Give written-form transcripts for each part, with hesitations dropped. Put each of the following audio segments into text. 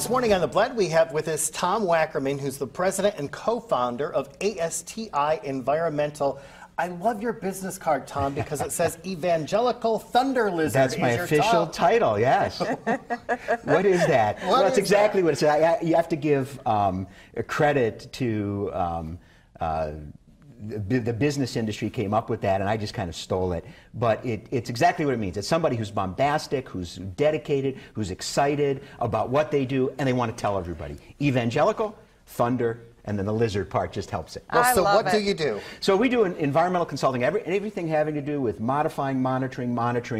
This morning on The Blend, we have with us Tom Wackerman, who's the president and co-founder of ASTI Environmental. I love your business card, Tom, because it says Evangelical Thunder Lizard. That's my official title, yes. What is that? Well, that's exactly what it says. You have to give credit to the business industry came up with that, and I just kind of stole it. But it's exactly what it means. It's somebody who's bombastic, who's dedicated, who's excited about what they do, and they want to tell everybody. Evangelical, thunder, and then the lizard part just helps it. Well, so what do you do? So we do environmental consulting, everything having to do with modifying, monitoring,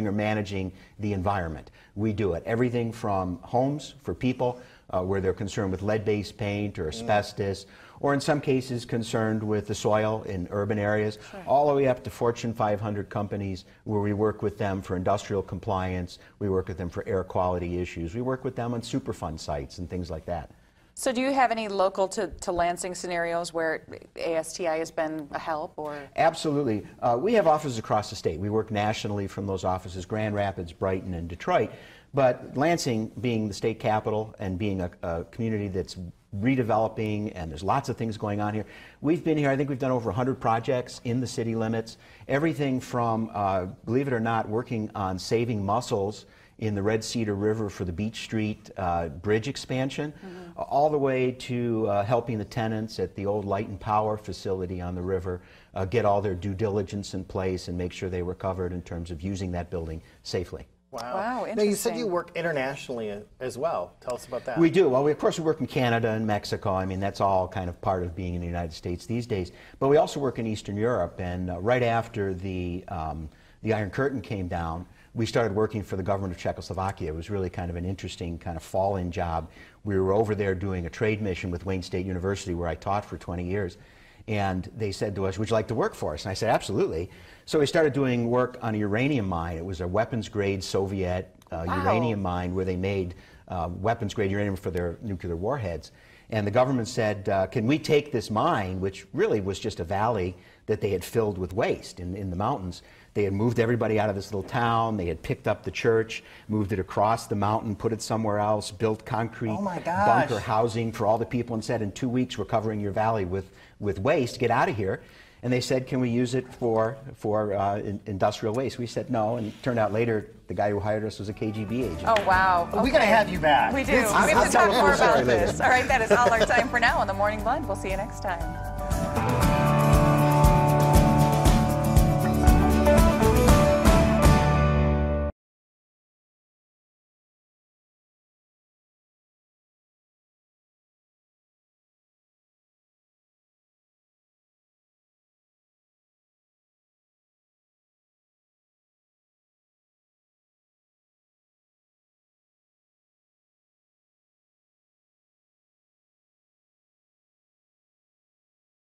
or managing the environment. We do it. Everything from homes for people, where they're concerned with lead-based paint or asbestos, or in some cases concerned with the soil in urban areas, all the way up to Fortune 500 companies where we work with them for industrial compliance, we work with them for air quality issues, we work with them on Superfund sites and things like that. So do you have any local to Lansing scenarios where ASTI has been a help? Or? Absolutely. We have offices across the state. We work nationally from those offices, Grand Rapids, Brighton, and Detroit. But Lansing, being the state capital and being a community that's redeveloping, and there's lots of things going on here. We've been here, I think we've done over 100 projects in the city limits. Everything from, believe it or not, working on saving mussels in the Red Cedar River for the Beach Street bridge expansion, all the way to helping the tenants at the old Light and Power facility on the river get all their due diligence in place and make sure they were covered in terms of using that building safely. Wow, interesting. Now, you said you work internationally as well. Tell us about that. We do. Well, of course, we work in Canada and Mexico. I mean, that's all kind of part of being in the United States these days. But we also work in Eastern Europe. And right after the Iron Curtain came down, we started working for the government of Czechoslovakia. It was really kind of an interesting kind of fall-in job. We were over there doing a trade mission with Wayne State University, where I taught for 20 years. And they said to us, would you like to work for us? And I said, absolutely. So we started doing work on a uranium mine. It was a weapons-grade Soviet uranium mine where they made weapons-grade uranium for their nuclear warheads. And the government said, can we take this mine, which really was just a valley that they had filled with waste in the mountains. They had moved everybody out of this little town. They had picked up the church, moved it across the mountain, put it somewhere else, built concrete bunker housing for all the people, and said, in 2 weeks, we're covering your valley with waste. Get out of here. And they said, can we use it for industrial waste? We said no, and it turned out later the guy who hired us was a KGB agent. Oh, wow. Okay. We're going to have you back. We do. We have to talk more about this. All right, that is all our time for now on The Morning Blend. We'll see you next time.